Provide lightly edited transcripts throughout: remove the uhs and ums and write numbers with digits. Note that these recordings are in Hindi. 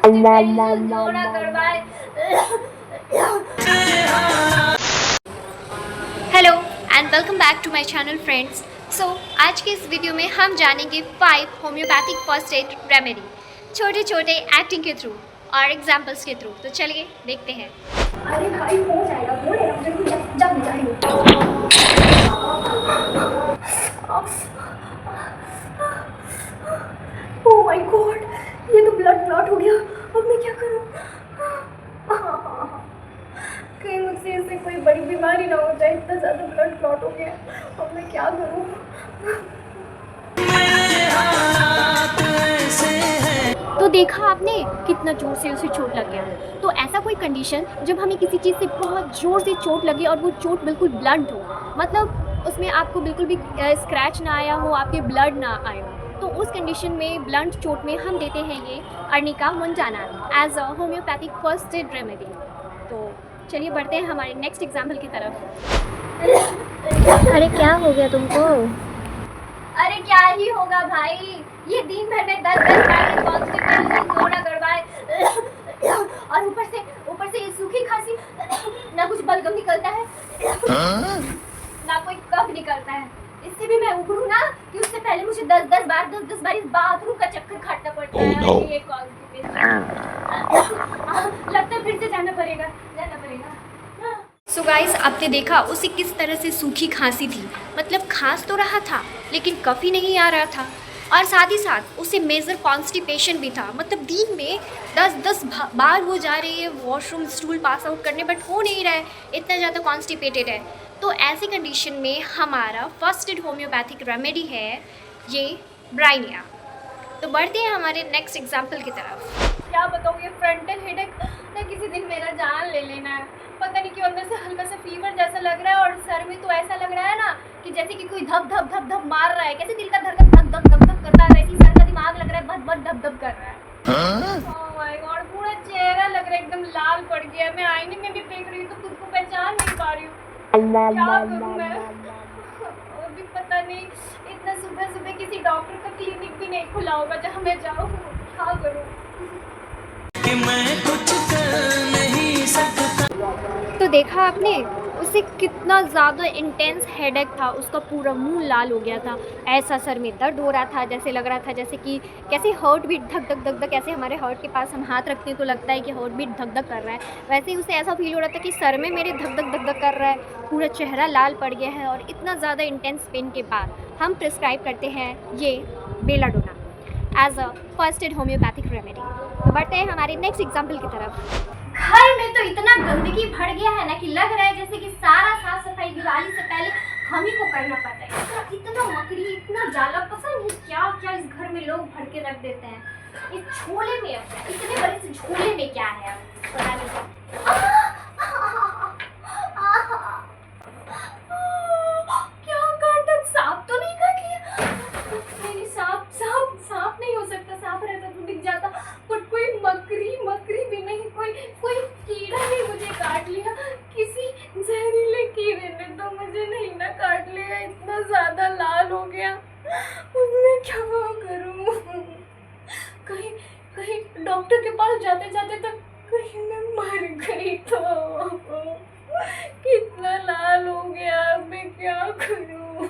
जोड़ा करवाए। Hello and welcome back to my channel friends. So आज के इस वीडियो में हम जानेंगे 5 होम्योपैथिक फर्स्ट एड रेमेडी, छोटे छोटे एक्टिंग के थ्रू और एग्जाम्पल्स के थ्रू। तो चलिए देखते हैं। अरे भाई हो जाएगा, बोले ना मुझे कुछ जब जाएंगे। ओह माय गॉड, ये तो ब्लड क्लॉट हो गया। अब मैं क्या करूं? कहीं मुझसे इससे कोई बड़ी बीमारी ना हो जाए। इतना ज़्यादा ब्लड क्लॉट हो गया, अब मैं क्या करूं? तो देखा आपने कितना ज़ोर से उसे चोट लग गया। तो ऐसा कोई कंडीशन जब हमें किसी चीज़ से बहुत ज़ोर से चोट लगे और वो चोट बिल्कुल ब्लंट हो, मतलब उसमें आपको बिल्कुल भी स्क्रैच ना आया हो, आपके ब्लड ना आया हो, तो उस कंडीशन में ब्लंट चोट में हम देते हैं ये Arnica montana as a homeopathic first aid remedy. तो चलिए बढ़ते हैं हमारे नेक्स्ट एग्जाम्पल की तरफ। अरे क्या हो गया तुमको? अरे क्या ही होगा भाई, ये दिन भर में 10 बार कॉन्स्टिपेशन जोड़ा करवाए और ऊपर से ये सूखी खांसी, ना कुछ बलगम निकलता है ना कोई कफ निकलता है। इससे भी मैं उबरू ना कि उससे पहले मुझे 10 बार इस बाथरूम का चक्कर काटना पड़ता है। no. ये कॉन्स्टिपेशन लगता है फिर से जाना पड़ेगा। सो गाइस, आपने देखा उसे किस तरह से सूखी खांसी थी, मतलब खांस तो रहा था लेकिन कफ ही नहीं आ रहा था, और साथ ही साथ उसे मेजर कॉन्स्टिपेशन भी था, मतलब दिन में 10 बार वो जा रही है वॉशरूम स्टूल पास आउट करने, बट हो नहीं रहा है, इतना ज़्यादा कॉन्स्टिपेटेड है। तो ऐसी कंडीशन में हमारा फर्स्ट एड होम्योपैथिक रेमेडी है ये ब्राइनिया। तो बढ़ते हैं हमारे नेक्स्ट एग्जाम्पल की तरफ। क्या बताऊँ, ये फ्रंटल हेडेक ना किसी दिन मेरा जान ले लेना है। पता नहीं क्यों अंदर से हल्का सा फीवर जैसा लग रहा है, और सर में तो ऐसा लग रहा है ना कि जैसे कि कोई धप धप धप धप मार रहा है। कैसे दिल का धड़कन धक धक धक धक करता है, वैसे ही सर का दिमाग लग रहा है बद बद धप धप कर रहा है। ओह माय गॉड, पूरा चेहरा लग रहा है एकदम लाल पड़ गया है। मैं आईने में भी देख रही हूँ तो खुद को पहचान नहीं पा रही हूँ। क्या करूँ मैं? अभी पता नहीं, इतना सुबह सुबह किसी डॉक्टर का क्लिनिक भी नहीं खुला होगा जहाँ मैं जाऊँ। क्या करूँ? कि मैं कुछ कर नहीं सकता। तो देखा आपने उसे कितना ज़्यादा इंटेंस हेडेक था, उसका पूरा मुंह लाल हो गया था, ऐसा सर में दर्द हो रहा था, जैसे लग रहा था जैसे कि कैसे हार्ट बीट धक धक धक धक, ऐसे हमारे हार्ट के पास हम हाथ रखते हैं तो लगता है कि हार्ट बीट धक धक कर रहा है, वैसे ही उसे ऐसा फील हो रहा था कि सर में मेरे धक धक धक धक कर रहा है, पूरा चेहरा लाल पड़ गया है। और इतना ज़्यादा इंटेंस पेन के बाद हम प्रिस्क्राइब करते हैं ये belladonna as a first aid homeopathic remedy. तो बढ़ते हैं हमारे नेक्स्ट एग्जाम्पल की तरफ। घर में तो इतना गंदगी भर गया है ना कि लग रहा है जैसे कि सारा साफ सफाई दिवाली से पहले हम ही को करना पड़ता है। इतना मकड़ी, इतना जाला, पता नहीं क्या क्या इस घर में लोग भर के रख देते हैं। इस झोले में इतने बड़े से झोले में क्या है पता नहीं। क्या काटा? सांप तो नहीं काट लिया? नहीं, सांप नहीं हो सकता, सांप रहता तो दिख जाता, पर कोई मकड़ी भी नहीं, कोई कीड़ा नहीं मुझे काट लिया। किसी जहरीले कीड़े ने तो मुझे नहीं ना काट लिया। इतना ज्यादा लाल हो गया, मैं क्या करूं? कहीं डॉक्टर के पास जाते जाते तक कहीं मैं मर गई तो। कितना लाल हो गया, मैं क्या करूं?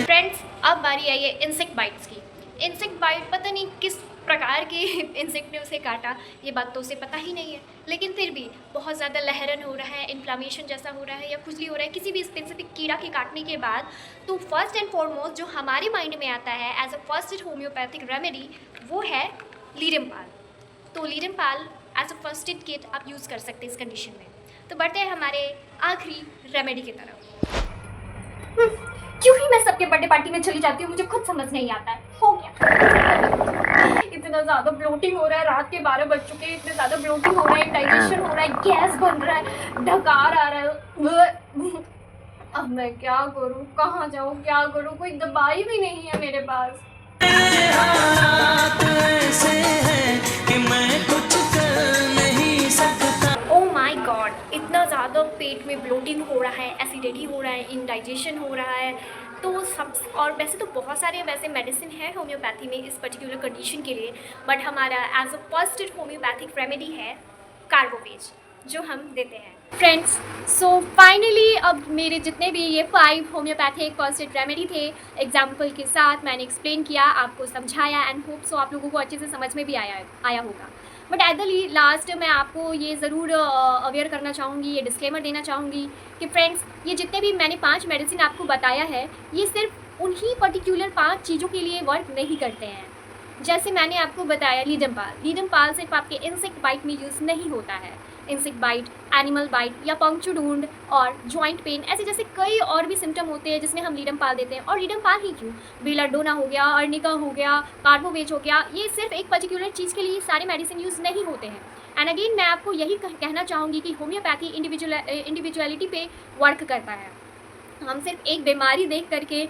फ्रेंड्स, अब बारी आई है इंसेक्ट बाइट्स की। इंसेक्ट बाइट पता नहीं किस प्रकार के इंसेक्ट ने उसे काटा, ये बात तो उसे पता ही नहीं है, लेकिन फिर भी बहुत ज़्यादा लहरन हो रहा है, इन्फ्लामेशन जैसा हो रहा है या खुजली हो रहा है किसी भी स्पेसिफिक कीड़ा के काटने के बाद, तो फर्स्ट एंड फॉरमोस्ट जो हमारे माइंड में आता है as a first aid homeopathic remedy वो है लीरमपाल। तो लीरमपाल as a first aid kit आप यूज़ कर सकते हैं इस कंडीशन में। तो बढ़ते हैं हमारे आखिरी रेमेडी की तरफ। क्यों ही मैं सबके बर्थडे पार्टी में चली जाती हूँ, मुझे खुद समझ नहीं आता है। हो गया, इतना ज़्यादा ब्लोटिंग हो रहा है, रात के 12 बज चुके हैं, इतने ज़्यादा ब्लोटिंग हो रहा है, डाइजेशन हो रहा है, गैस बन रहा है, डकार आ रहा है। अब मैं क्या करूँ, कहाँ जाऊँ, क्या करूँ? कोई दवाई भी नहीं है मेरे पास। कि मैं कुछ कर नहीं सकता। ओह माय गॉड, इतना ज़्यादा पेट में ब्लोटिंग हो रहा है, एसिडिटी हो रहा है, इंडाइजेशन हो रहा है, तो सब, और वैसे तो बहुत सारे वैसे मेडिसिन हैं होम्योपैथी में इस पर्टिकुलर कंडीशन के लिए, बट हमारा as a first homeopathic remedy है कार्बोवेज, जो हम देते हैं फ्रेंड्स। सो फाइनली अब मेरे जितने भी ये 5 होम्योपैथिक फर्स्ट एड रेमेडी थे, एग्जाम्पल के साथ मैंने एक्सप्लेन किया, आपको समझाया, एंड होप सो आप लोगों को अच्छे से समझ में भी आया होगा। बट एट द लास्ट मैं आपको ये ज़रूर अवेयर करना चाहूँगी, ये डिस्क्लेमर देना चाहूँगी कि फ्रेंड्स, ये जितने भी मैंने 5 मेडिसिन आपको बताया है, ये सिर्फ उन्हीं पर्टिकुलर 5 चीज़ों के लिए वर्क नहीं करते हैं। जैसे मैंने आपको बताया लीडम पाल सिर्फ आपके इंसेक्ट बाइट में यूज़ नहीं होता है। इंसेक्ट बाइट, एनिमल बाइट या पंक्चर वुंड और जॉइंट पेन, ऐसे जैसे कई और भी सिम्टम होते हैं जिसमें हम लीडम पाल देते हैं। और लीडम पाल ही क्यों, बेलाडोना हो गया, अर्निका हो गया, कार्बोवेज हो गया, ये सिर्फ एक पर्टिकुलर चीज़ के लिए सारे मेडिसिन यूज़ नहीं होते हैं। एंड अगेन मैं आपको यही कहना चाहूँगी कि होम्योपैथी इंडिविजुअलिटी पे वर्क करता है। हम सिर्फ एक बीमारी देख करके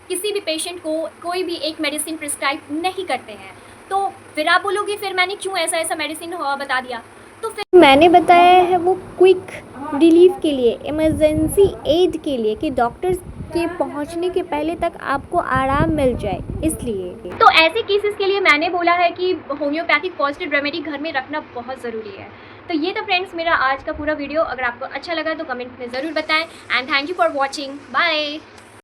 किसी भी पेशेंट को कोई भी एक मेडिसिन प्रिस्क्राइब नहीं करते हैं। तो फिर आप बोलोगे फिर मैंने क्यों ऐसा मेडिसिन बता दिया, तो फिर मैंने बताया है वो क्विक रिलीफ के लिए, इमरजेंसी एड के लिए, कि डॉक्टर्स के पहुंचने के पहले तक आपको आराम मिल जाए, इसलिए। तो ऐसे केसेस के लिए मैंने बोला है कि होम्योपैथिक फर्स्ट एड रेमेडी घर में रखना बहुत ज़रूरी है। तो ये था फ्रेंड्स मेरा आज का पूरा वीडियो। अगर आपको अच्छा लगा तो कमेंट में ज़रूर बताएं, and thank you for watching. Bye.